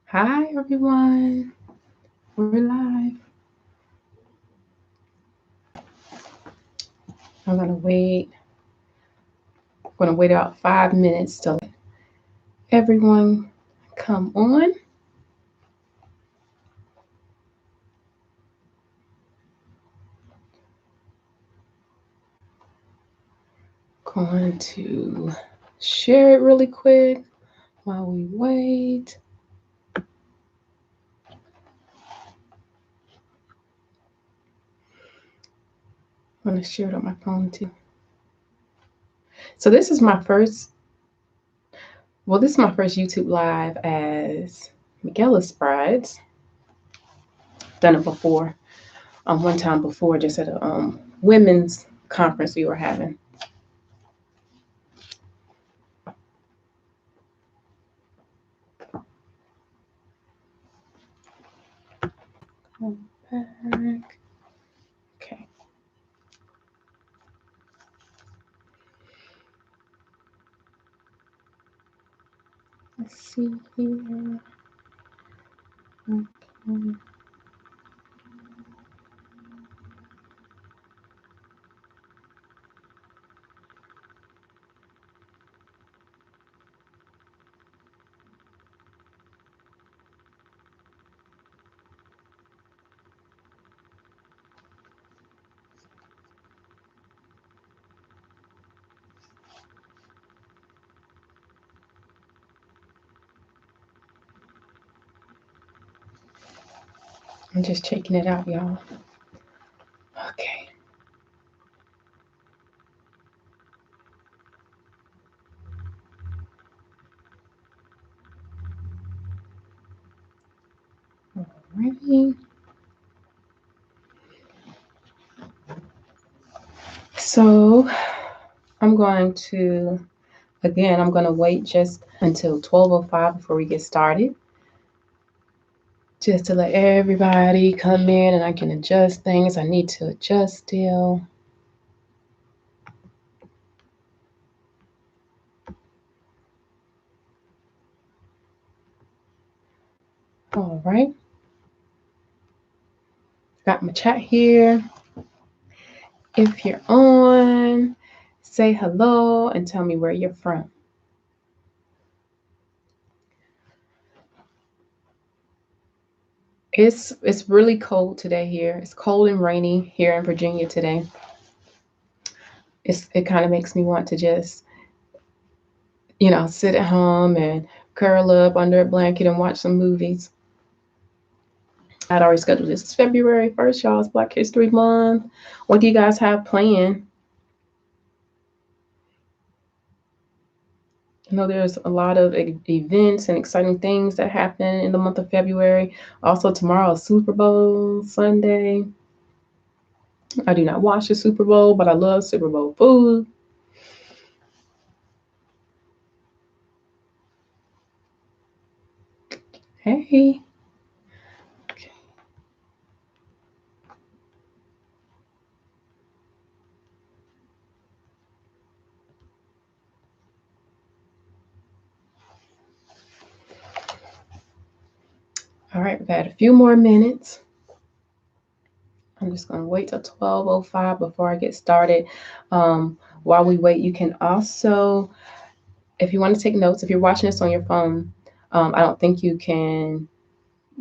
Hi everyone, we're live. I'm gonna wait about 5 minutes to let everyone come on. Going to share it really quick while we wait. I'm gonna share it on my phone too. So this is my first YouTube live as McEllis Brides. Done it before, one time before, just at a women's conference we were having. Come back. Okay. Let's see here. Okay. I'm just checking it out, y'all. Okay. Alrighty. So I'm going to wait just until 12:05 before we get started, just to let everybody come in and I can adjust things I need to adjust still. All right. Got my chat here. If you're on, say hello and tell me where you're from. It's really cold today here. It's cold and rainy here in Virginia today. It kind of makes me want to just, sit at home and curl up under a blanket and watch some movies. I'd already scheduled this. It's February 1st, y'all. It's Black History Month. What do you guys have planned? I know there's a lot of events and exciting things that happen in the month of February. Also, tomorrow is Super Bowl Sunday. I do not watch the Super Bowl, but I love Super Bowl food. Hey. Okay. All right, we've had a few more minutes. I'm just going to wait till 12:05 before I get started. While we wait, you can also, if you want to take notes, if you're watching this on your phone, I don't think you can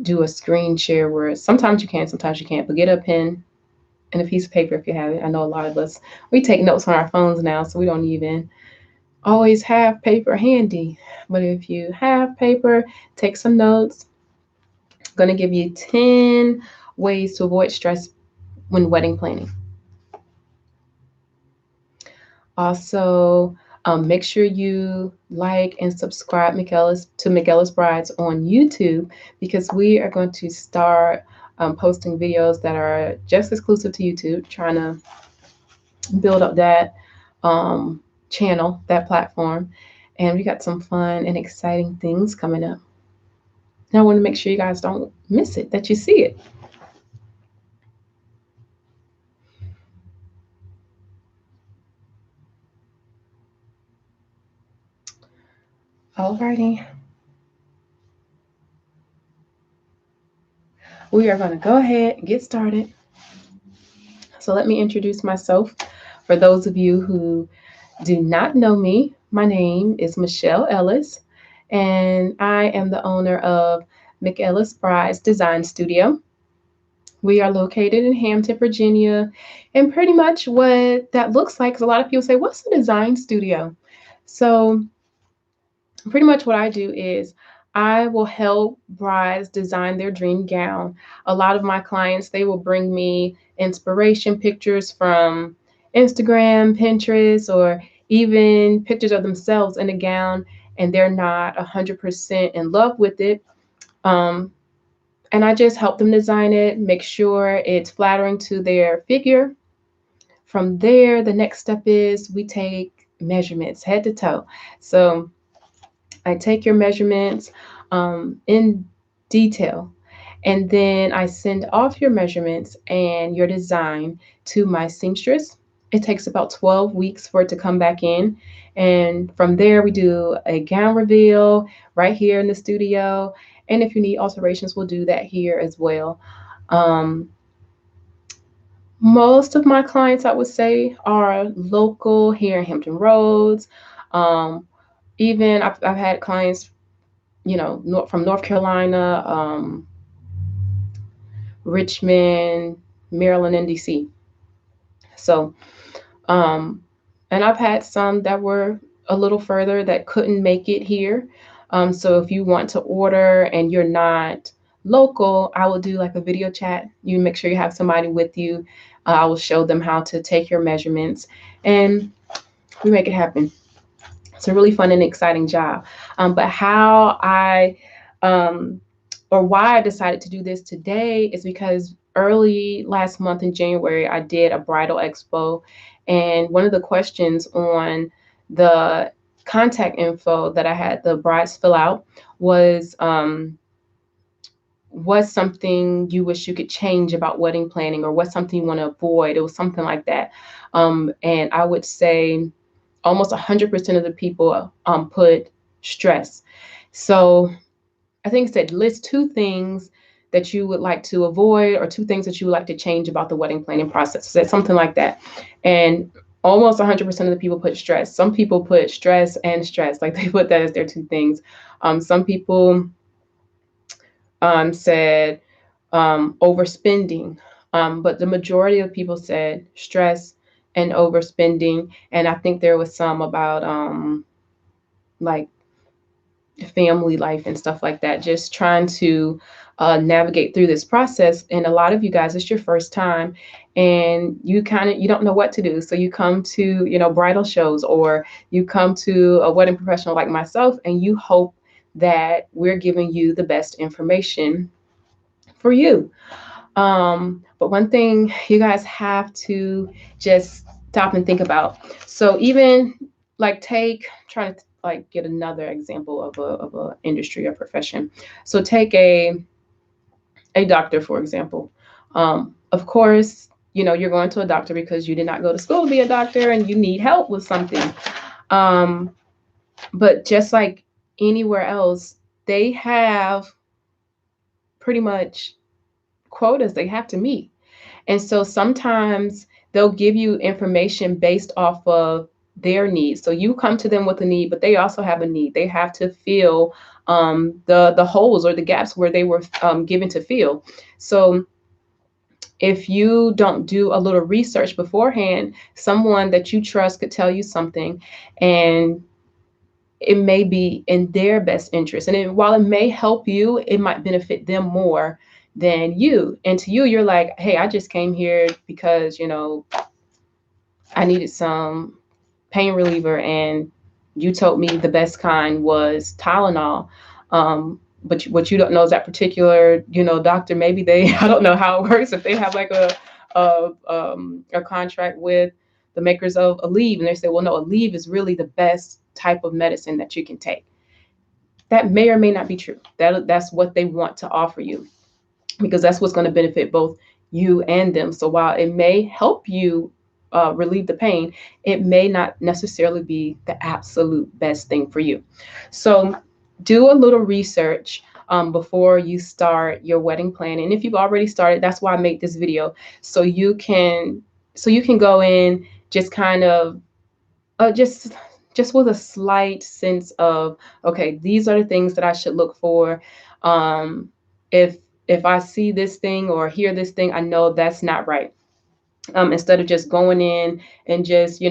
do a screen share where sometimes you can, sometimes you can't, but get a pen and a piece of paper if you have it. I know a lot of us, we take notes on our phones now, so we don't even always have paper handy. But if you have paper, take some notes. I'm going to give you 10 ways to avoid stress when wedding planning. Also, make sure you like and subscribe to McEllis Brides on YouTube, because we are going to start posting videos that are just exclusive to YouTube, trying to build up that channel, that platform. And we got some fun and exciting things coming up. And I want to make sure you guys don't miss it, that you see it. Alrighty. we are going to go ahead and get started. So let me introduce myself. For those of you who do not know me, my name is Michelle Ellis, and I am the owner of McEllis Brides Design Studio. We are located in Hampton, Virginia, and pretty much what that looks like, because a lot of people say, what's a design studio? So pretty much what I do is I will help brides design their dream gown. A lot of my clients, they will bring me inspiration pictures from Instagram, Pinterest, or even pictures of themselves in a gown, and they're not 100% in love with it. Um, and I just help them design it, make sure it's flattering to their figure. From there, the next step is we take measurements head to toe. So I take your measurements in detail, and then I send off your measurements and your design to my seamstress. It takes about 12 weeks for it to come back in. And from there, we do a gown reveal right here in the studio. And if you need alterations, we'll do that here as well. Um, Most of my clients, I would say, are local here in Hampton Roads. Um, Even I've had clients, from North Carolina, Richmond, Maryland, and DC. So, um, and I've had some that were a little further that couldn't make it here. So if you want to order and you're not local, I will do like a video chat. You make sure you have somebody with you. I will show them how to take your measurements, and we make it happen. It's a really fun and exciting job. But how um, or why I decided to do this today is because early last month in January, I did a bridal expo. And one of the questions on the contact info that I had the brides fill out was, what's something you wish you could change about wedding planning, or what's something you want to avoid? It was something like that. And I would say almost 100% of the people put stress. So I think it said list two things that you would like to avoid, or two things that you would like to change about the wedding planning process. So something like that. And almost 100% of the people put stress. Some people put stress and stress, like they put that as their two things. Some people said overspending, but the majority of people said stress and overspending. And I think there was some about like family life and stuff like that, just trying to navigate through this process. And a lot of you guys, it's your first time, and you don't know what to do. So you come to, bridal shows, or you come to a wedding professional like myself, and you hope that we're giving you the best information for you. But one thing you guys have to just stop and think about. So even like trying to like get another example of a industry or profession. So take a doctor, for example. Of course, you're going to a doctor because you did not go to school to be a doctor and you need help with something. Um, but just like anywhere else, they have pretty much quotas they have to meet. And so sometimes they'll give you information based off of their needs. So you come to them with a need, but they also have a need. They have to fill the holes or the gaps where they were given to fill. So if you don't do a little research beforehand, someone that you trust could tell you something, and it may be in their best interest. And while it may help you, it might benefit them more than you. And to you, you're like, hey, I just came here because, I needed some pain reliever, and you told me the best kind was Tylenol. But what you don't know is that particular, doctor, maybe they, I don't know how it works, if they have like a contract with the makers of Aleve, and they say, well, no, Aleve is really the best type of medicine that you can take. That may or may not be true. That's what they want to offer you, because that's what's going to benefit both you and them. So while it may help you relieve the pain, it may not necessarily be the absolute best thing for you. So do a little research. before you start your wedding planning. And if you've already started, that's why I make this video, so you can go in just kind of just with a slight sense of, okay, these are the things that I should look for. Um, if I see this thing or hear this thing, I know that's not right. Instead of just going in and just,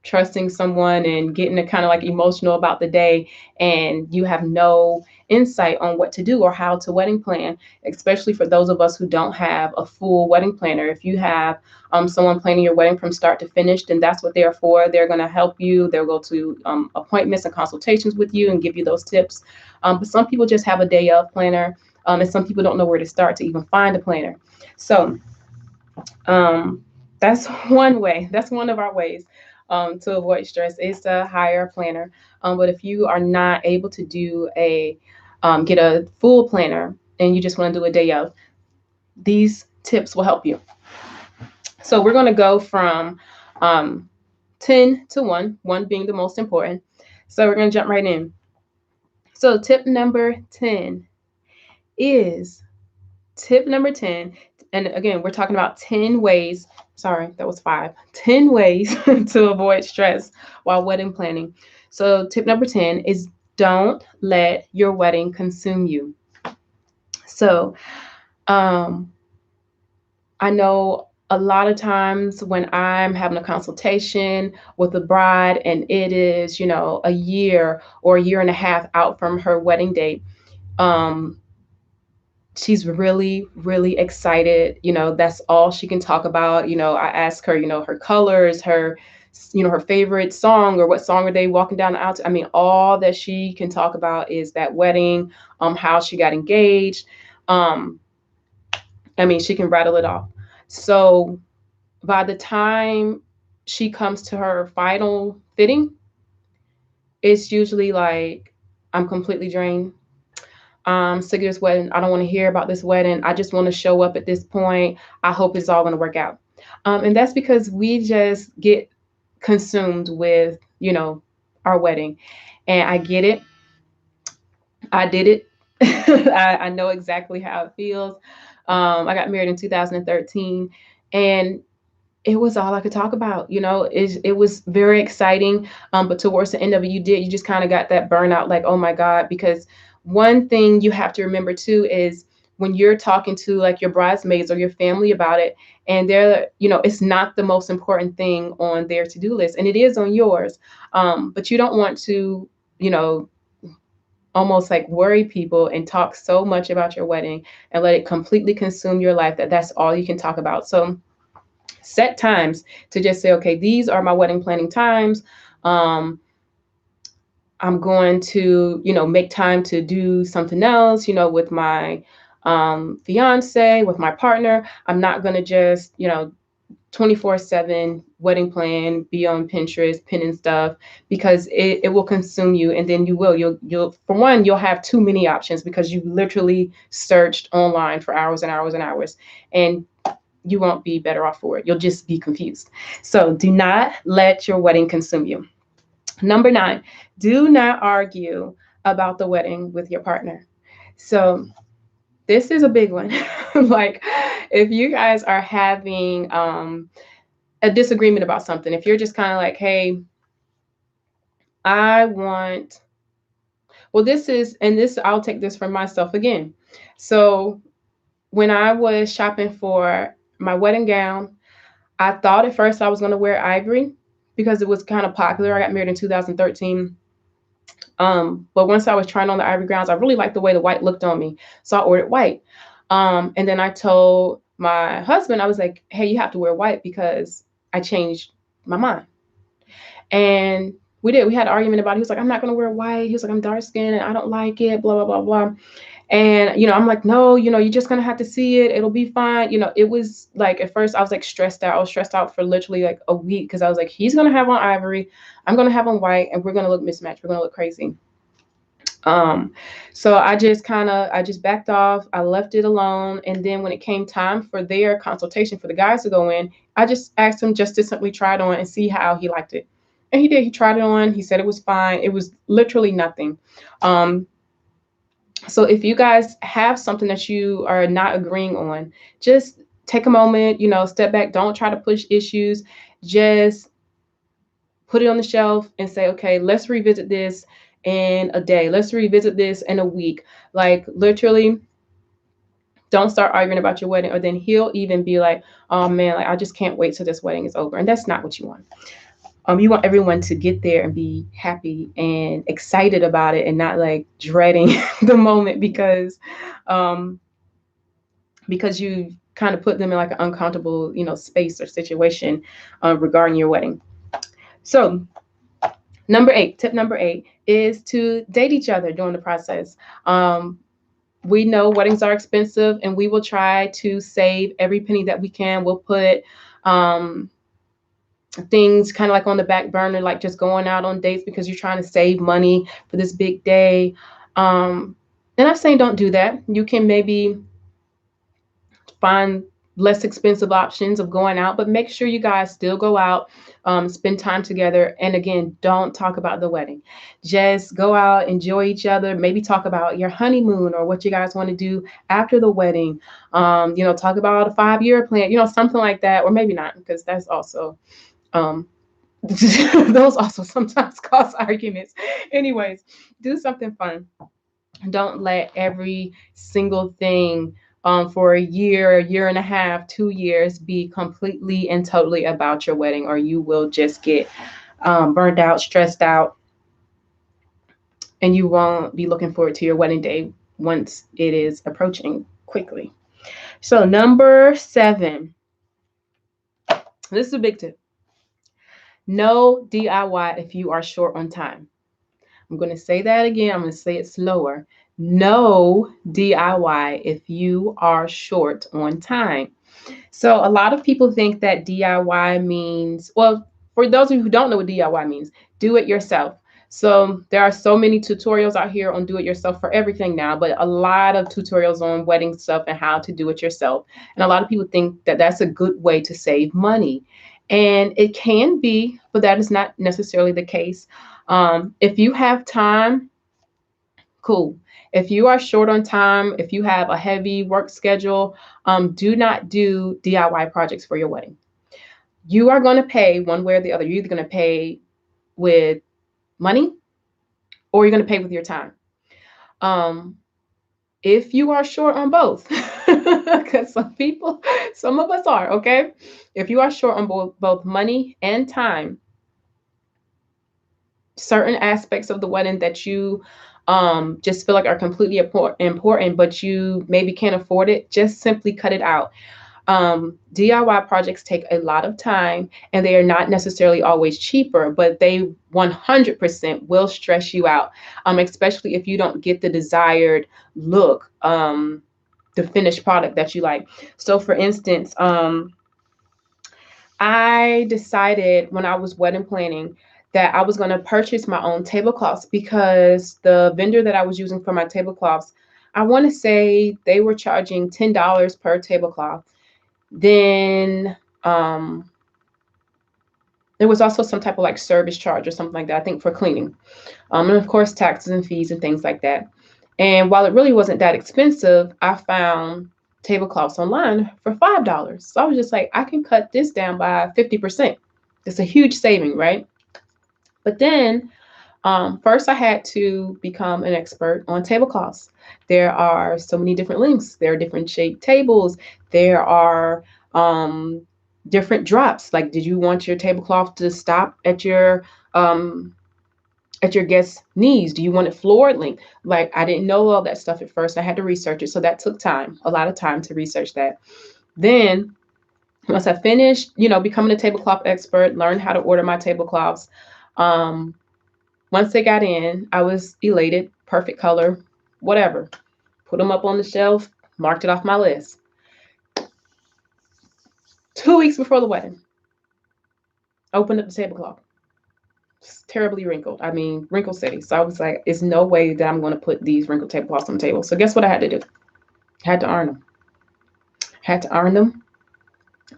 trusting someone and getting kind of like emotional about the day, and you have no insight on what to do or how to wedding plan, especially for those of us who don't have a full wedding planner. If you have someone planning your wedding from start to finish, then that's what they're for. They're going to help you. They'll go to appointments and consultations with you and give you those tips. But some people just have a day of planner, and some people don't know where to start to even find a planner. So that's one way. That's one of our ways to avoid stress, is to hire a planner. But if you are not able to get a full planner and you just want to do a day of, these tips will help you. So we're going to go from 10 to 1 being the most important. So we're going to jump right in. So tip number 10 is and again, we're talking about 10 ways. Sorry, that was 5. 10 ways to avoid stress while wedding planning. So tip number 10 is, don't let your wedding consume you. So I know a lot of times when I'm having a consultation with a bride and it is, a year or a year and a half out from her wedding date, she's really, really excited. That's all she can talk about. I ask her, her colors, her favorite song, or what song are they walking down the aisle to. I mean, all that she can talk about is that wedding, how she got engaged. I mean, she can rattle it off. So by the time she comes to her final fitting, it's usually like, I'm completely drained. Sick of this wedding. I don't want to hear about this wedding. I just want to show up at this point. I hope it's all going to work out. And that's because we just get consumed with, our wedding. And I get it. I did it. I know exactly how it feels. I got married in 2013, and it was all I could talk about. It was very exciting. But towards the end of it, you just kind of got that burnout, like, oh my God. Because one thing you have to remember too is, when you're talking to like your bridesmaids or your family about it, and it's not the most important thing on their to-do list, and it is on yours. But you don't want to, almost like worry people and talk so much about your wedding and let it completely consume your life that that's all you can talk about. So set times to just say, okay, these are my wedding planning times. I'm going to, make time to do something else, with my fiance, with my partner. I'm not going to just, 24/7 wedding plan, be on Pinterest, pinning stuff, because it will consume you. And then you'll for one, you'll have too many options because you literally searched online for hours and hours and hours, and you won't be better off for it. You'll just be confused. So do not let your wedding consume you. Number 9, do not argue about the wedding with your partner. So this is a big one. Like, if you guys are having a disagreement about something, if you're just kind of like, hey, I'll take this for myself again. So when I was shopping for my wedding gown, I thought at first I was going to wear ivory because it was kind of popular. I got married in 2013. But once I was trying on the ivory gowns, I really liked the way the white looked on me. So I ordered white. And then I told my husband, I was like, hey, you have to wear white because I changed my mind. And we did. We had an argument about it. He was like, I'm not going to wear white. He was like, I'm dark skinned and I don't like it, blah, blah, blah, blah. And, I'm like, no, you're just going to have to see it. It'll be fine. It was like, at first I was like stressed out. I was stressed out for literally like a week because I was like, he's going to have on ivory. I'm going to have on white, and we're going to look mismatched. We're going to look crazy. So I just backed off. I left it alone. And then when it came time for their consultation for the guys to go in, I just asked him just to simply try it on and see how he liked it. And he did. He tried it on. He said it was fine. It was literally nothing. So if you guys have something that you are not agreeing on, just take a moment, step back. Don't try to push issues. Just put it on the shelf and say, okay, let's revisit this in a day. Let's revisit this in a week. Like literally, don't start arguing about your wedding, or then he'll even be like, oh man, like I just can't wait till this wedding is over. And that's not what you want. You want everyone to get there and be happy and excited about it, and not like dreading the moment um, because you kind of put them in like an uncomfortable, space or situation regarding your wedding. So tip number eight is to date each other during the process. We know weddings are expensive, and we will try to save every penny that we can. We'll put um, things kind of like on the back burner, like just going out on dates because you're trying to save money for this big day. And I'm saying don't do that. You can maybe find less expensive options of going out, but make sure you guys still go out, spend time together. And again, don't talk about the wedding. Just go out, enjoy each other, maybe talk about your honeymoon or what you guys want to do after the wedding. Talk about a 5-year plan, something like that, or maybe not, because that's also um, those also sometimes cause arguments. Anyways, do something fun. Don't let every single thing for a year and a half, 2 years be completely and totally about your wedding, or you will just get burned out, stressed out, and you won't be looking forward to your wedding day once it is approaching quickly. So, number 7, this is a big tip. No DIY if you are short on time. I'm going to say that again. I'm going to say it slower. No DIY if you are short on time. So a lot of people think that DIY means, well, for those of you who don't know what DIY means, do it yourself. So there are so many tutorials out here on do it yourself for everything now, but a lot of tutorials on wedding stuff and how to do it yourself. And a lot of people think that that's a good way to save money. And it can be, but that is not necessarily the case. If you have time, cool. If you are short on time, if you have a heavy work schedule, do not do DIY projects for your wedding. You are going to pay one way or the other. You're either going to pay with money or you're going to pay with your time. Um, if you are short on both, because some of us are, okay? If you are short on both money and time, certain aspects of the wedding that you just feel like are completely important, but you maybe can't afford it, just simply cut it out. DIY projects take a lot of time, and they are not necessarily always cheaper, but they 100% will stress you out, especially if you don't get the desired look, the finished product that you like. So, for instance, I decided when I was wedding planning that I was going to purchase my own tablecloths, because the vendor that I was using for my tablecloths, I want to say they were charging $10 per tablecloth. Then there was also some type of like service charge or something like that, I think, for cleaning. And of course, taxes and fees and things like that. And while it really wasn't that expensive, I found tablecloths online for $5. So I was just like, I can cut this down by 50%. It's a huge saving, right? But then first I had to become an expert on tablecloths. There are so many different lengths. There are different shaped tables. There are different drops. Like, did you want your tablecloth to stop at your guest's knees? Do you want it floor length? Like, I didn't know all that stuff at first. I had to research it. So that took time, a lot of time to research that. Then once I finished, becoming a tablecloth expert, learned how to order my tablecloths. Once they got in, I was elated, perfect color, whatever. Put them up on the shelf, marked it off my list. 2 weeks before the wedding, opened up the tablecloth. It's terribly wrinkled. I mean, wrinkle city. So I was like, there's no way that I'm going to put these wrinkled tablecloths on the table. So guess what I had to do? I had to iron them.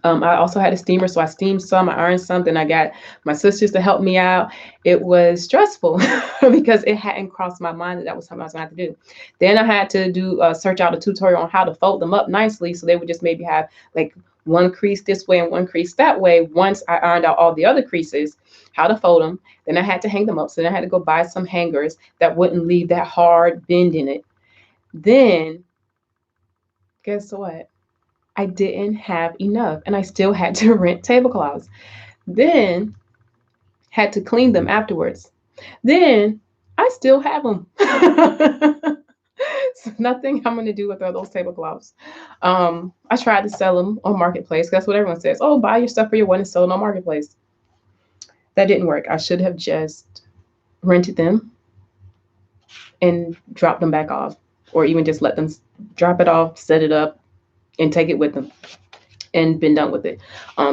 I also had a steamer, so I steamed some, I ironed something. I got my sisters to help me out. It was stressful because it hadn't crossed my mind that that was something I was going to have to do. Then I had to do search out a tutorial on how to fold them up nicely, so they would just maybe have like one crease this way and one crease that way. Once I ironed out all the other creases, how to fold them. Then I had to hang them up. So then I had to go buy some hangers that wouldn't leave that hard bend in it. Then guess what? I didn't have enough and I still had to rent tablecloths. Then had to clean them afterwards. Then I still have them. So nothing I'm going to do with all those tablecloths. I tried to sell them on Marketplace. That's what everyone says. Oh, buy your stuff for your wedding, sell it on Marketplace. That didn't work. I should have just rented them and dropped them back off, or even just let them drop it off, set it up, and take it with them and been done with it.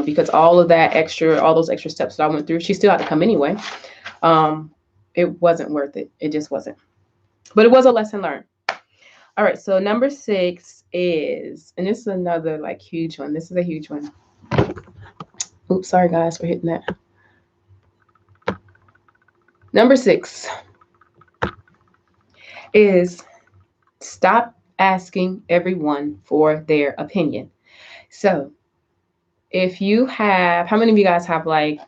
Because all of that extra, all those extra steps that I went through, she still had to come anyway. It wasn't worth it. It just wasn't. But it was a lesson learned. All right, so number 6 is, and this is another like huge one. This is a huge one. Oops, sorry guys for hitting that. Number 6 is stop asking everyone for their opinion. So if you have, how many of you guys have like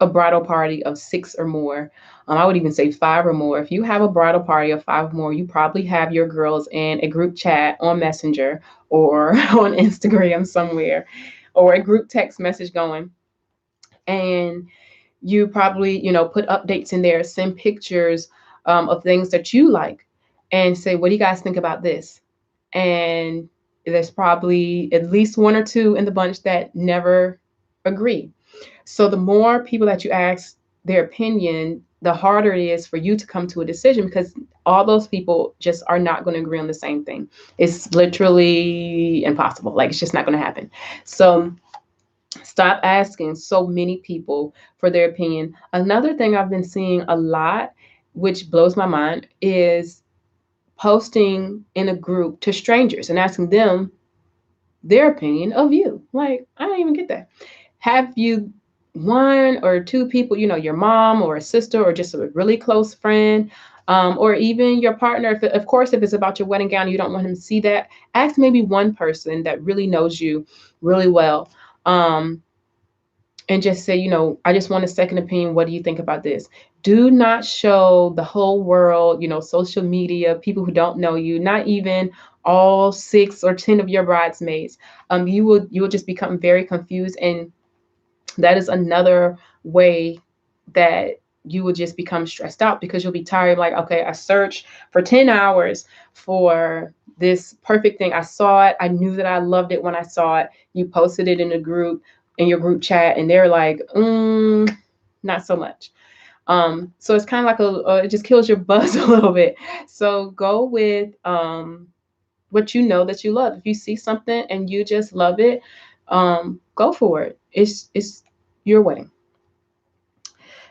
a bridal party of 6 or more? I would even say 5 or more. If you have a bridal party of 5 or more, you probably have your girls in a group chat on Messenger or on Instagram somewhere, or a group text message going. And you probably, put updates in there, send pictures of things that you like, and say, what do you guys think about this? And there's probably at least 1 or 2 in the bunch that never agree. So the more people that you ask their opinion, the harder it is for you to come to a decision, because all those people just are not going to agree on the same thing. It's literally impossible. Like, it's just not going to happen. So stop asking so many people for their opinion. Another thing I've been seeing a lot, which blows my mind, is posting in a group to strangers and asking them their opinion of you. Like, I don't even get that. Have you 1 or 2 people, your mom or a sister or just a really close friend, or even your partner? Of course, if it's about your wedding gown, you don't want him to see that. Ask maybe 1 person that really knows you really well. And just say, I just want a second opinion. What do you think about this? Do not show the whole world, social media, people who don't know you, not even all 6 or 10 of your bridesmaids. You will just become very confused. And that is another way that you will just become stressed out, because you'll be tired. Like, okay, I searched for 10 hours for this perfect thing. I saw it. I knew that I loved it when I saw it. You posted it in a group, in your group chat, and they're like, not so much. So it's kind of like it just kills your buzz a little bit. So go with what you know that you love. If you see something and you just love it, go for it. It's your wedding.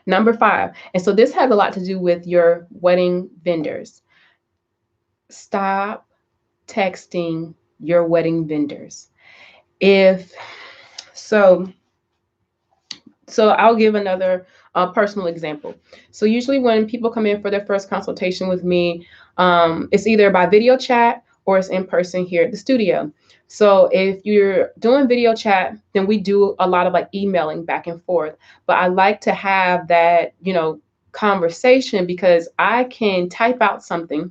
Number 5, and so this has a lot to do with your wedding vendors. Stop texting your wedding vendors. So I'll give another personal example. So usually when people come in for their first consultation with me, it's either by video chat or it's in person here at the studio. So if you're doing video chat, then we do a lot of like emailing back and forth. But I like to have that, conversation, because I can type out something,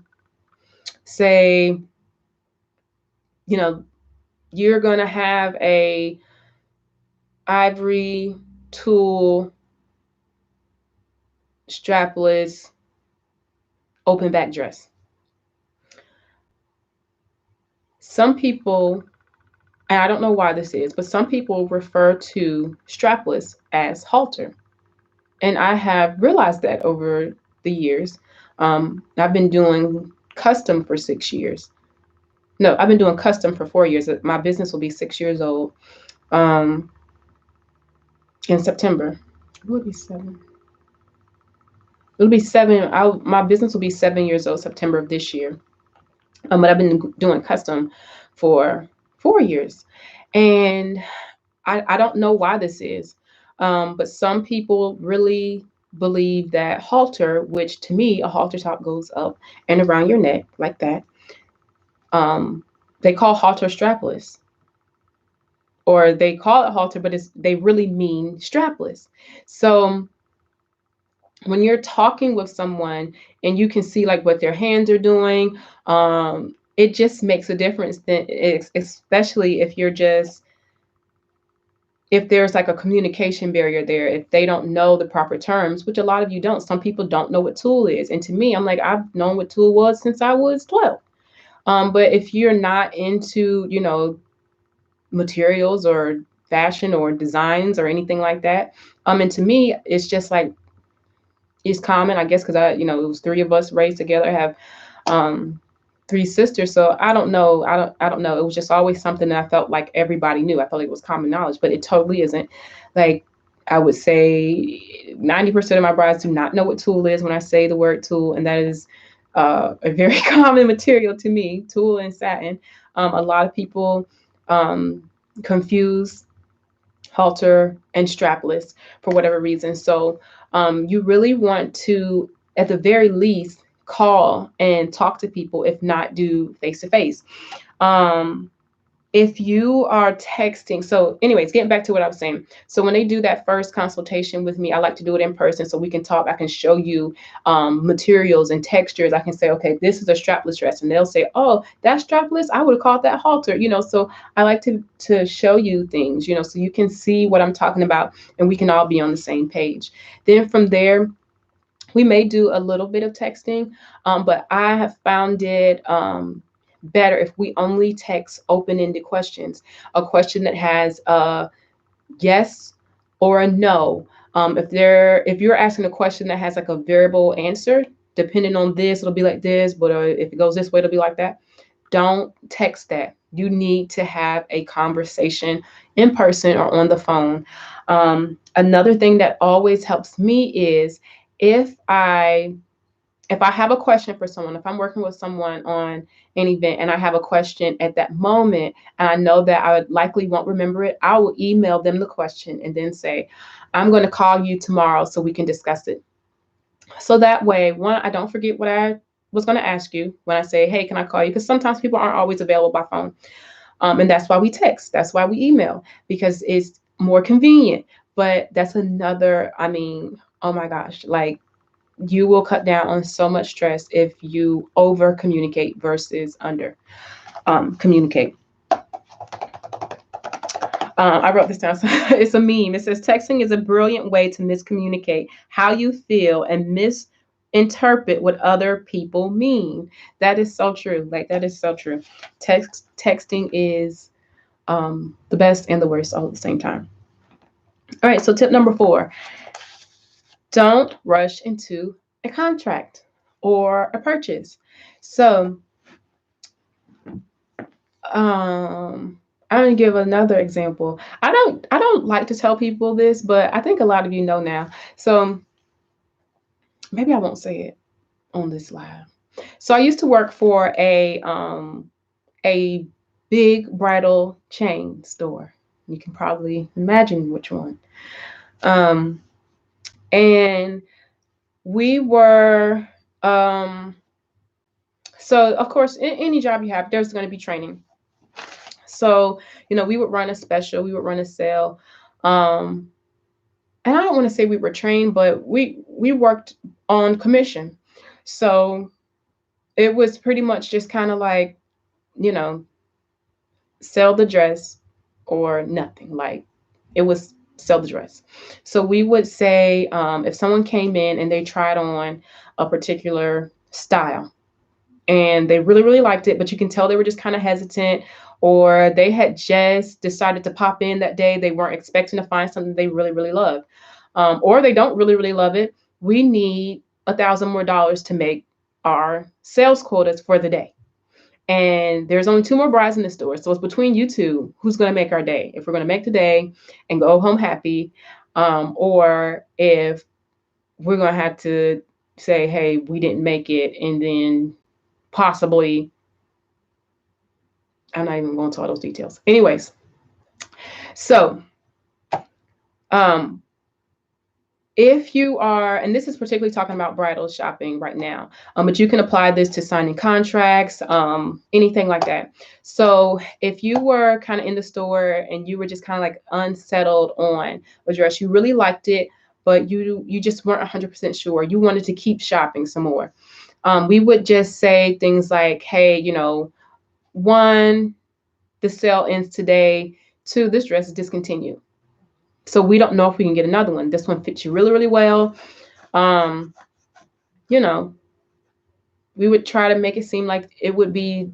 say, you're going to have a ivory tulle strapless open back dress. Some people, and I don't know why this is, but some people refer to strapless as halter. And I have realized that over the years. I've been doing custom for 6 years. No, I've been doing custom for 4 years. My business will be 6 years old in September. It will be 7. It'll be 7. My business will be 7 years old September of this year. But I've been doing custom for 4 years. And I don't know why this is, but some people really believe that halter, which to me, a halter top goes up and around your neck like that. Um, they call halter strapless, or they call it halter, but they really mean strapless. So when you're talking with someone and you can see like what their hands are doing, it just makes a difference. Then, especially if you're just if there's like a communication barrier there, if they don't know the proper terms, which a lot of you don't. Some people don't know what tool is, and to me, I'm like, I've known what tool was since I was 12. But if you're not into, materials or fashion or designs or anything like that, and to me, it's just like it's common, I guess, because it was three of us raised together, have um, three sisters. So I don't know. I don't know. It was just always something that I felt like everybody knew. I felt like it was common knowledge, but it totally isn't. Like I would say 90% of my brides do not know what tool is when I say the word tool, and that is a very common material to me, tulle and satin. A lot of people confuse halter and strapless for whatever reason. So you really want to, at the very least, call and talk to people, if not do face to face. If you are texting, so anyways, getting back to what I was saying. So when they do that first consultation with me, I like to do it in person so we can talk. I can show you materials and textures. I can say, okay, this is a strapless dress, and they'll say, oh, that's strapless. I would have called that halter. So I like to show you things, so you can see what I'm talking about, and we can all be on the same page. Then from there, we may do a little bit of texting, but I have found it better if we only text open-ended questions, a question that has a yes or a no. If you're asking a question that has like a variable answer, depending on this, it'll be like this, but if it goes this way, it'll be like that. Don't text that. You need to have a conversation in person or on the phone. Another thing that always helps me is if I have a question for someone, if I'm working with someone on an event and I have a question at that moment, and I know that I likely won't remember it, I will email them the question and then say, I'm going to call you tomorrow so we can discuss it. So that way, one, I don't forget what I was going to ask you when I say, hey, can I call you? Because sometimes people aren't always available by phone. And that's why we text. That's why we email, because it's more convenient. But that's another, oh my gosh, like, you will cut down on so much stress if you over communicate versus under communicate. I wrote this down. So it's a meme. It says texting is a brilliant way to miscommunicate how you feel and misinterpret what other people mean. That is so true. Like, that is so true. Texting is the best and the worst all at the same time. All right. So tip number 4, don't rush into a contract or a purchase. So I'm gonna give another example. I don't like to tell people this, but I think a lot of you know now. So maybe I won't say it on this live. So I used to work for a big bridal chain store. You can probably imagine which one. Um, and we were so of course in any job you have, there's going to be training. So, we would run a special, we would run a sale. Um, and I don't want to say we were trained, but we worked on commission. So it was pretty much just kind of like, you know, sell the dress or nothing. Like, it was sell the dress. So we would say, if someone came in and they tried on a particular style, and they really, really liked it, but you can tell they were just kind of hesitant, or they had just decided to pop in that day. They weren't expecting to find something they really, really loved. Or they don't really, really love it. We need $1,000 more to make our sales quotas for the day. And there's only 2 more brides in the store. So it's between you two who's going to make our day. If we're going to make the day and go home happy, or if we're going to have to say, hey, we didn't make it, and then possibly, I'm not even going into all those details. Anyways, so Um, if you are, and this is particularly talking about bridal shopping right now, but you can apply this to signing contracts, anything like that. So if you were kind of in the store and you were just kind of like unsettled on a dress, you really liked it, but you just weren't 100% sure. You wanted to keep shopping some more. We would just say things like, hey, one, the sale ends today. Two, this dress is discontinued. So we don't know if we can get another one. This one fits you really, really well. Um, you know, we would try to make it seem like it would be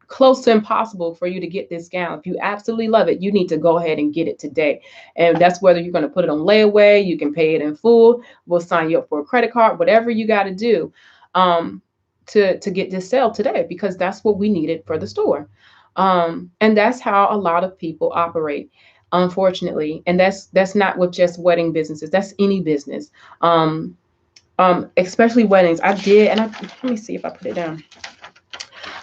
close to impossible for you to get this gown. If you absolutely love it, you need to go ahead and get it today. And that's whether you're going to put it on layaway, you can pay it in full, we'll sign you up for a credit card, whatever you got to do to get this sale today, because that's what we needed for the store. And that's how a lot of people operate, unfortunately. And that's not with just wedding businesses, that's any business. Especially weddings. Let me see if I put it down.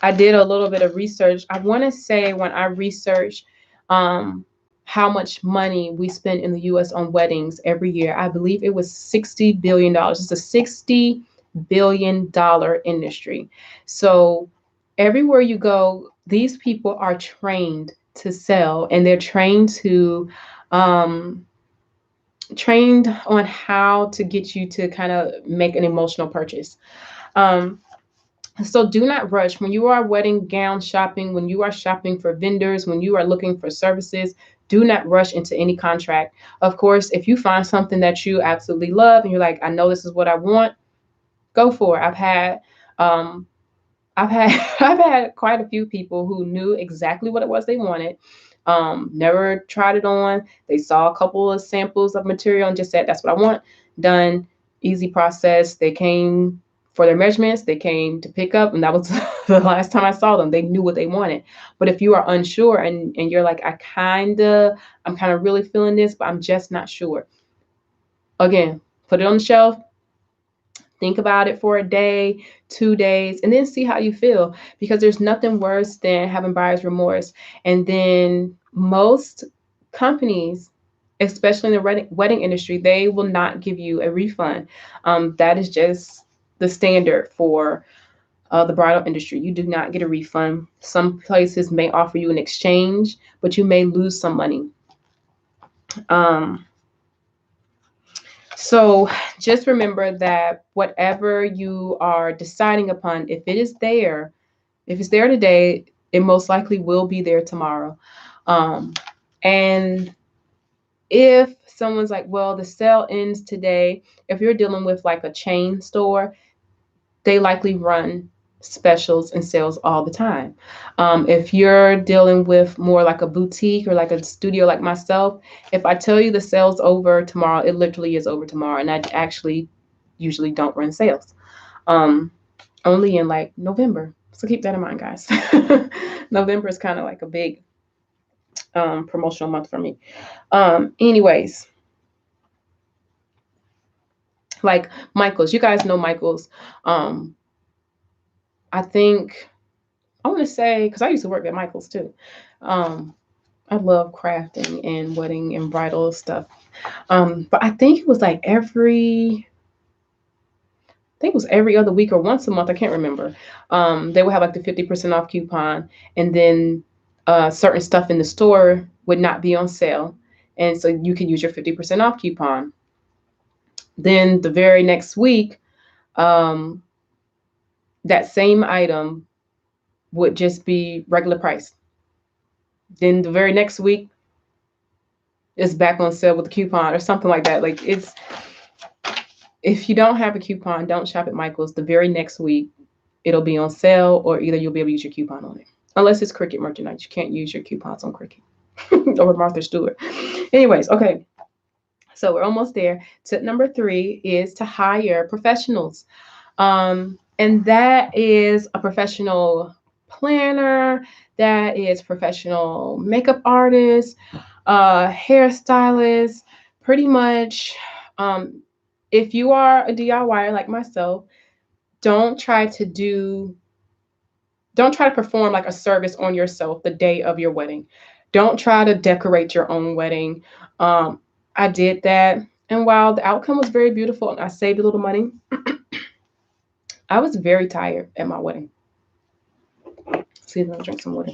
I did a little bit of research. I want to say when I researched um, how much money we spend in the U.S. on weddings every year, I believe it was $60 billion. It's a $60 billion industry. So everywhere you go, these people are trained to sell, and they're um, trained on how to get you to kind of make an emotional purchase. Um, so do not rush when you are wedding gown shopping, when you are shopping for vendors, when you are looking for services. Do not rush into any contract. Of course, if you find something that you absolutely love and you're like, I know this is what I want, go for it. Um, I've had I've had quite a few people who knew exactly what it was they wanted. Never tried it on. They saw a couple of samples of material and just said, "That's what I want." Done. Easy process. They came for their measurements. They came to pick up, and that was the last time I saw them. They knew what they wanted. But if you are unsure and you're like, I'm kind of really feeling this, but I'm just not sure. Again, put it on the shelf, think about it for a day, 2 days, and then see how you feel, because there's nothing worse than having buyer's remorse. And then most companies, especially in the wedding industry, they will not give you a refund. That is just the standard for the bridal industry. You do not get a refund. Some places may offer you an exchange, but you may lose some money. Um, So just remember that whatever you are deciding upon, if it's there today, it most likely will be there tomorrow. Um, and if someone's like, well, the sale ends today, if you're dealing with like a chain store, they likely run specials and sales all the time. If you're dealing with more like a boutique or like a studio like myself, if I tell you the sale's over tomorrow, it literally is over tomorrow. And I actually usually don't run sales, only in like November. So keep that in mind, guys. November is kind of like a big promotional month for me. Anyways, like Michaels, you guys know Michaels. Um, I think I want to say, because I used to work at Michael's too. Um, I love crafting and wedding and bridal stuff. But I think it was like I think it was every other week or once a month. I can't remember. They would have like the 50% off coupon, and then certain stuff in the store would not be on sale. And so you could use your 50% off coupon. Then the very next week, um, that same item would just be regular price. Then the very next week, it's back on sale with a coupon or something like that. Like it's if you don't have a coupon, don't shop at Michael's. The very next week, it'll be on sale, or either you'll be able to use your coupon on it. Unless it's Cricket merchandise, you can't use your coupons on Cricket or Martha Stewart. Anyways, okay. So we're almost there. Tip number 3 is to hire professionals. And that is a professional planner, that is professional makeup artist, hairstylist, pretty much. Um, if you are a DIYer like myself, don't try to do don't try to perform like a service on yourself the day of your wedding. Don't try to decorate your own wedding. Um, I did that. And while the outcome was very beautiful and I saved a little money, I was very tired at my wedding. See, I'm gonna drink some water.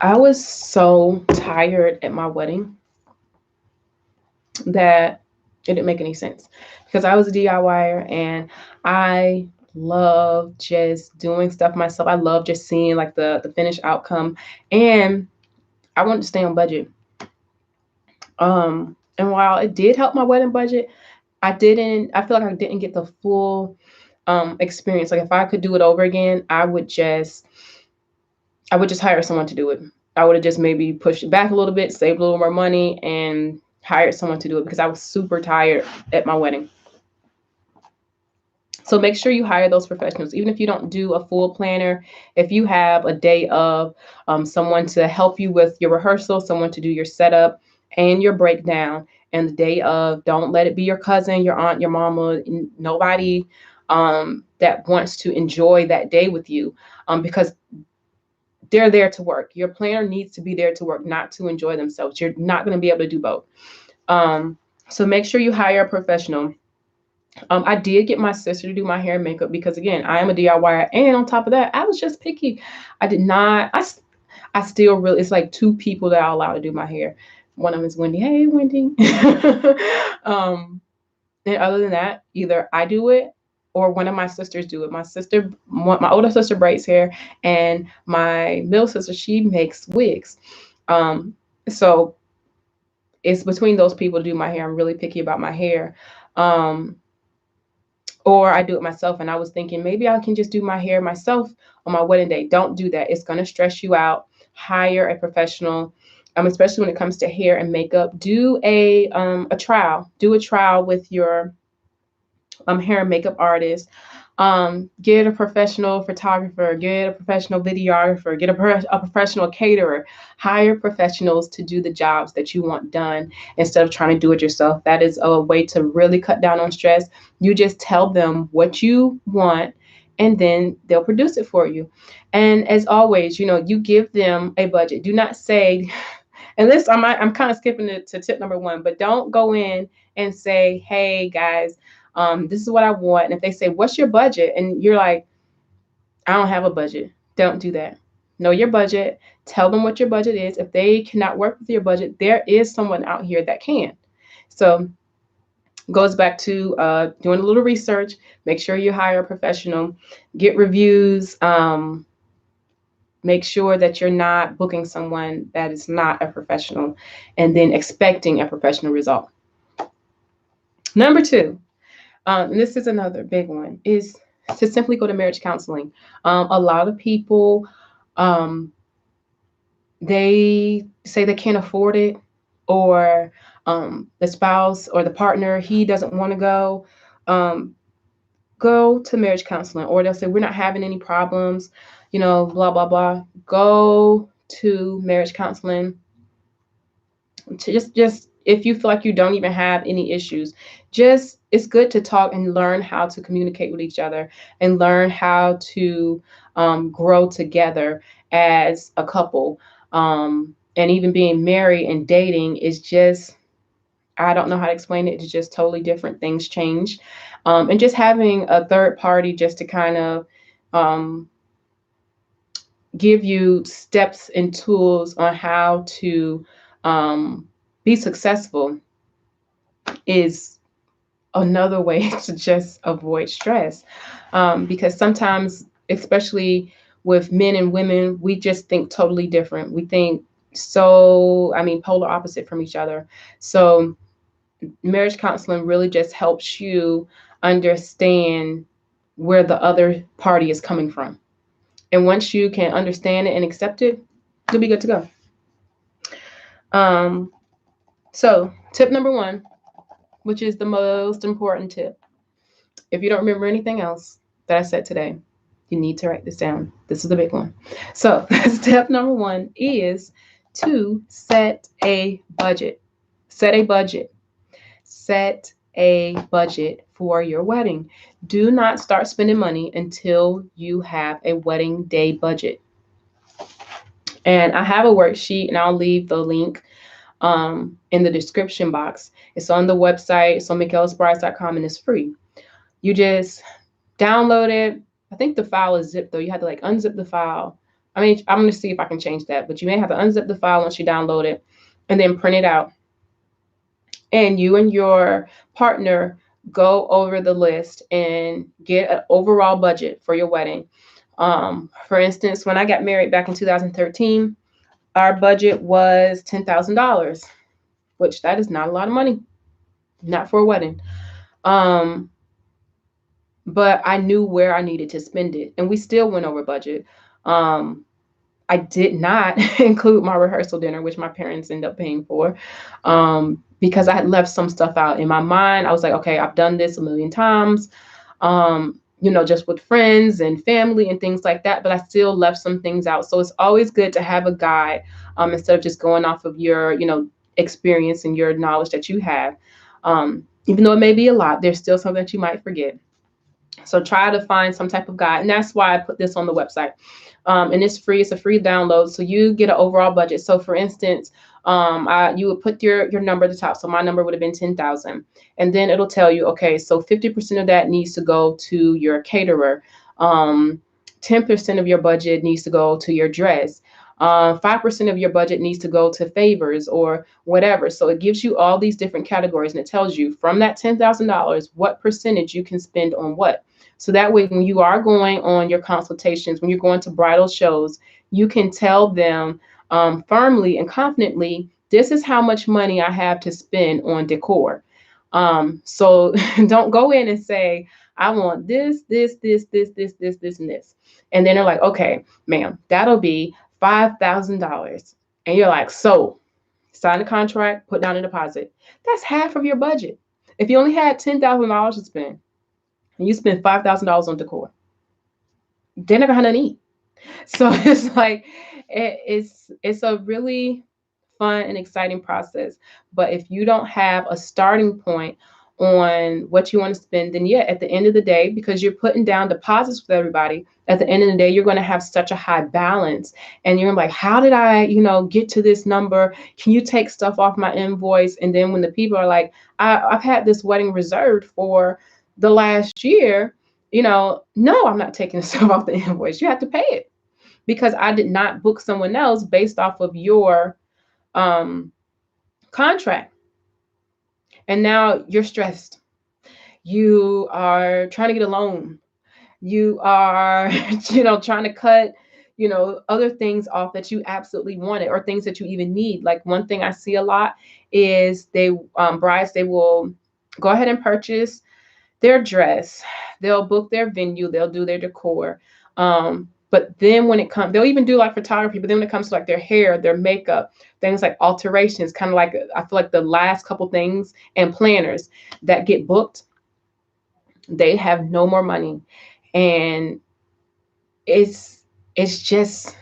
I was so tired at my wedding that it didn't make any sense because I was a DIYer and I love just doing stuff myself. I love just seeing like the finished outcome, and I wanted to stay on budget. And while it did help my wedding budget, I feel like I didn't get the full experience. Like if I could do it over again, I would just hire someone to do it. I would have just maybe pushed it back a little bit, saved a little more money, and hired someone to do it because I was super tired at my wedding. So make sure you hire those professionals, even if you don't do a full planner. If you have a day of someone to help you with your rehearsal, someone to do your setup and your breakdown, and the day of, don't let it be your cousin, your aunt, your mama, nobody that wants to enjoy that day with you, because they're there to work. Your planner needs to be there to work, not to enjoy themselves. You're not going to be able to do both. So make sure you hire a professional. I did get my sister to do my hair and makeup because, again, I am a DIYer. And on top of that, I was just picky. I did not, I still really, it's like two people that I allow to do my hair. One of them is Wendy. Hey, Wendy. And other than that, either I do it or one of my sisters do it. My older sister braids hair, and my middle sister, she makes wigs. So it's between those people to do my hair. I'm really picky about my hair. Or I do it myself. And I was thinking maybe I can just do my hair myself on my wedding day. Don't do that. It's going to stress you out. Hire a professional, especially when it comes to hair and makeup. Do a trial. Do a trial with your hair and makeup artist. Get a professional photographer, get a professional videographer, get a professional caterer. Hire professionals to do the jobs that you want done instead of trying to do it yourself. That is a way to really cut down on stress. You just tell them what you want, and then they'll produce it for you. And as always, you give them a budget. Do not say, and this, I'm kind of skipping it to tip number 1, but don't go in and say, hey guys, this is what I want. And if they say, what's your budget? And you're like, I don't have a budget. Don't do that. Know your budget. Tell them what your budget is. If they cannot work with your budget, there is someone out here that can. So goes back to doing a little research. Make sure you hire a professional. Get reviews. Make sure that you're not booking someone that is not a professional and then expecting a professional result. Number 2, and this is another big one, is to simply go to marriage counseling. A lot of people, they say they can't afford it, or the spouse or the partner, he doesn't want to go. Go to marriage counseling, or they'll say, we're not having any problems, blah, blah, blah. Go to marriage counseling. To just if you feel like you don't even have any issues, it's good to talk and learn how to communicate with each other and learn how to grow together as a couple. And even being married and dating is just, I don't know how to explain it. It's just totally different. Things change. And just having a third party just to kind of give you steps and tools on how to be successful is another way to just avoid stress. Because sometimes, especially with men and women, we just think totally different. We think polar opposite from each other. So marriage counseling really just helps you understand where the other party is coming from. And once you can understand it and accept it, you'll be good to go. So tip number 1, which is the most important tip. If you don't remember anything else that I said today, you need to write this down. This is the big one. So step number 1 is to set a budget. Set a budget. Set a budget for your wedding. Do not start spending money until you have a wedding day budget. And I have a worksheet, and I'll leave the link in the description box. It's on the website. It's on McEllisBrides.com, and it's free. You just download it. I think the file is zipped though. You have to like unzip the file. I mean, I'm going to see if I can change that, but you may have to unzip the file once you download it and then print it out. And you and your partner go over the list and get an overall budget for your wedding. For instance, when I got married back in 2013, our budget was $10,000, which that is not a lot of money, not for a wedding. Um, but I knew where I needed to spend it, and we still went over budget. Um, I did not include my rehearsal dinner, which my parents ended up paying for, because I had left some stuff out in my mind. I was like, okay, I've done this a million times, just with friends and family and things like that, but I still left some things out. So it's always good to have a guide, instead of just going off of your, experience and your knowledge that you have. Even though it may be a lot, there's still something that you might forget. So try to find some type of guide. And that's why I put this on the website. And it's free. It's a free download. So you get an overall budget. So for instance, you would put your number at the top. So my number would have been 10,000. And then it'll tell you, okay, so 50% of that needs to go to your caterer. 10% of your budget needs to go to your dress. 5% of your budget needs to go to favors or whatever. So it gives you all these different categories, and it tells you from that $10,000 what percentage you can spend on what. So that way, when you are going on your consultations, when you're going to bridal shows, you can tell them firmly and confidently, this is how much money I have to spend on decor. So don't go in and say, I want this, this, this, this, this, this, this, and this. And then they're like, okay, ma'am, that'll be $5,000. And you're like, so sign the contract, put down a deposit. That's half of your budget. If you only had $10,000 to spend and you spend $5,000 on decor, they're not gonna have nothing to eat. So it's like it's a really fun and exciting process. But if you don't have a starting point on what you want to spend, then yeah, at the end of the day, because you're putting down deposits with everybody, at the end of the day, you're going to have such a high balance. And you're like, how did I, get to this number? Can you take stuff off my invoice? And then when the people are like, I've had this wedding reserved for the last year, no, I'm not taking stuff off the invoice. You have to pay it because I did not book someone else based off of your contract. And now you're stressed. You are trying to get a loan. You are, trying to cut, other things off that you absolutely wanted or things that you even need. Like one thing I see a lot is brides, they will go ahead and purchase their dress. They'll book their venue. They'll do their decor. But then when it comes, they'll even do like photography, but then when it comes to like their hair, their makeup, things like alterations, kind of like, I feel like the last couple things and planners that get booked, they have no more money. And it's just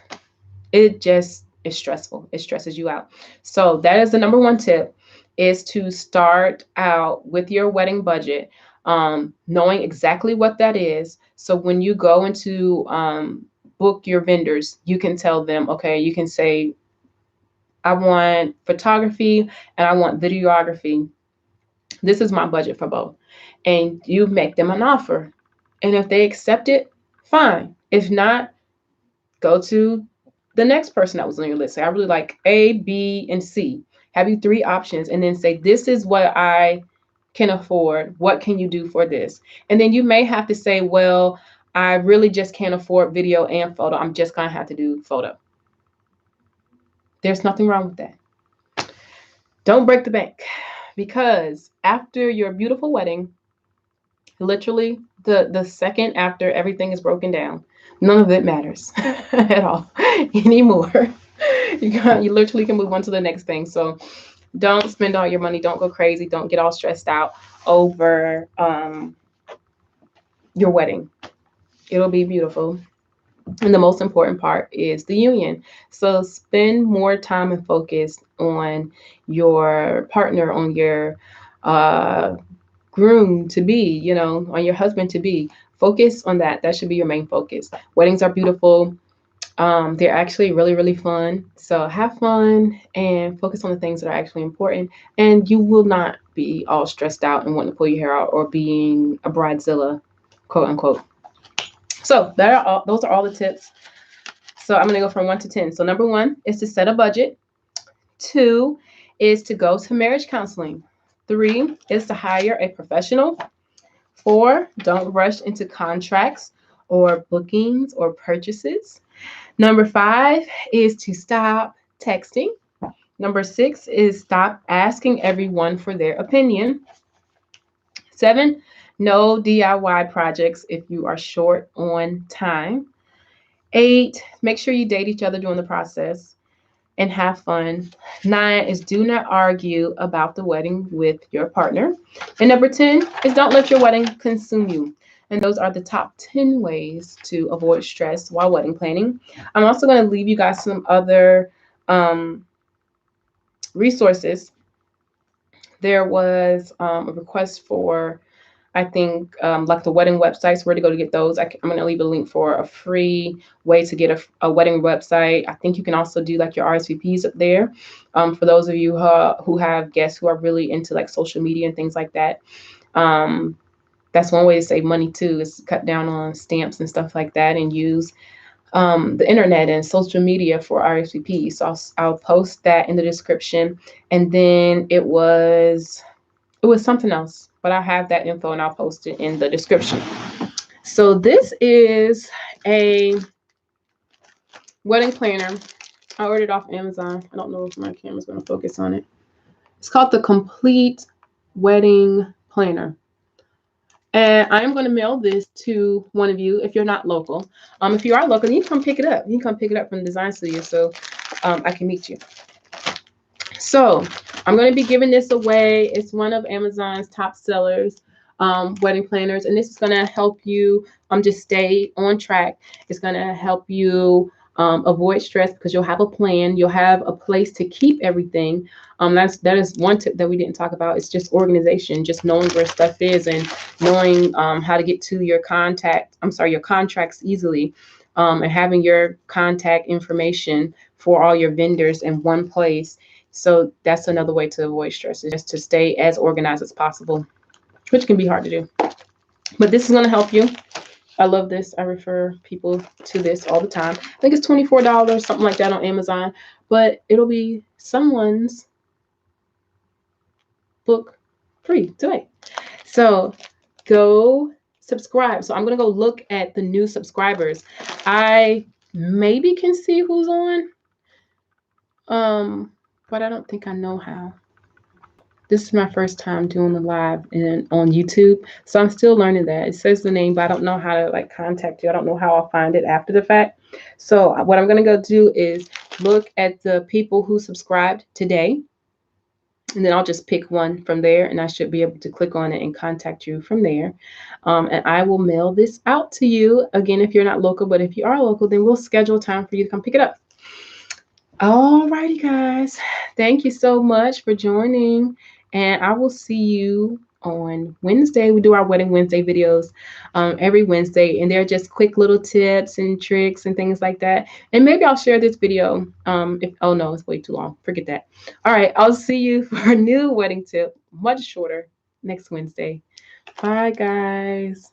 is stressful. It stresses you out. So that is the number one tip, is to start out with your wedding budget, knowing exactly what that is. So when you go into book your vendors, you can tell them, okay, you can say, I want photography and I want videography. This is my budget for both. And you make them an offer. And if they accept it, fine. If not, go to the next person that was on your list. Say, I really like A, B, and C. Have you 3 options, and then say, this is what I can afford. What can you do for this? And then you may have to say, well, I really just can't afford video and photo. I'm just going to have to do photo. There's nothing wrong with that. Don't break the bank, because after your beautiful wedding, literally the second after everything is broken down, none of it matters at all anymore. You literally can move on to the next thing. So don't spend all your money. Don't go crazy. Don't get all stressed out over your wedding. It'll be beautiful. And the most important part is the union. So spend more time and focus on your partner, on your groom to be, on your husband to be. Focus on that. That should be your main focus. Weddings are beautiful. They're actually really, really fun. So have fun and focus on the things that are actually important. And you will not be all stressed out and wanting to pull your hair out or being a bridezilla, quote unquote. So those are all the tips. So I'm going to go from 1 to 10. So number 1 is to set a budget. 2 is to go to marriage counseling. 3 is to hire a professional. 4, don't rush into contracts or bookings or purchases. Number 5 is to stop texting. Number 6 is stop asking everyone for their opinion. 7, no DIY projects if you are short on time. 8, make sure you date each other during the process and have fun. 9 is do not argue about the wedding with your partner. And number 10 is don't let your wedding consume you. And those are the top 10 ways to avoid stress while wedding planning. I'm also going to leave you guys some other resources. There was a request for, I think, like the wedding websites, where to go to get those. I'm going to leave a link for a free way to get a wedding website. I think you can also do like your RSVPs up there. For those of you who have guests who are really into like social media and things like that. That's one way to save money too, is cut down on stamps and stuff like that and use the internet and social media for RSVP. So I'll post that in the description. And then it was something else, but I have that info and I'll post it in the description. So this is a wedding planner. I ordered off Amazon. I don't know if my camera's going to focus on it. It's called the Complete Wedding Planner. And I'm going to mail this to one of you if you're not local. If you are local, you can come pick it up. You can come pick it up from the design studio so I can meet you. So I'm going to be giving this away. It's one of Amazon's top sellers, wedding planners. And this is going to help you just stay on track. It's going to help you avoid stress because you'll have a plan. You'll have a place to keep everything. That is one tip that we didn't talk about. It's just organization, just knowing where stuff is and knowing how to get to your contracts easily, and having your contact information for all your vendors in one place. So that's another way to avoid stress, is just to stay as organized as possible, which can be hard to do. But this is going to help you. I love this. I refer people to this all the time. I think it's $24, something like that on Amazon, but it'll be someone's book free today. So go subscribe. So I'm going to go look at the new subscribers. I maybe can see who's on, but I don't think I know how. This is my first time doing the live on YouTube, so I'm still learning that. It says the name, but I don't know how to like contact you. I don't know how I'll find it after the fact. So what I'm going to go do is look at the people who subscribed today, and then I'll just pick one from there, and I should be able to click on it and contact you from there. And I will mail this out to you. Again, if you're not local, but if you are local, then we'll schedule time for you to come pick it up. All righty, guys. Thank you so much for joining. And I will see you on Wednesday. We do our Wedding Wednesday videos every Wednesday. And they're just quick little tips and tricks and things like that. And maybe I'll share this video. Oh, no, it's way too long. Forget that. All right. I'll see you for a new wedding tip, much shorter, next Wednesday. Bye, guys.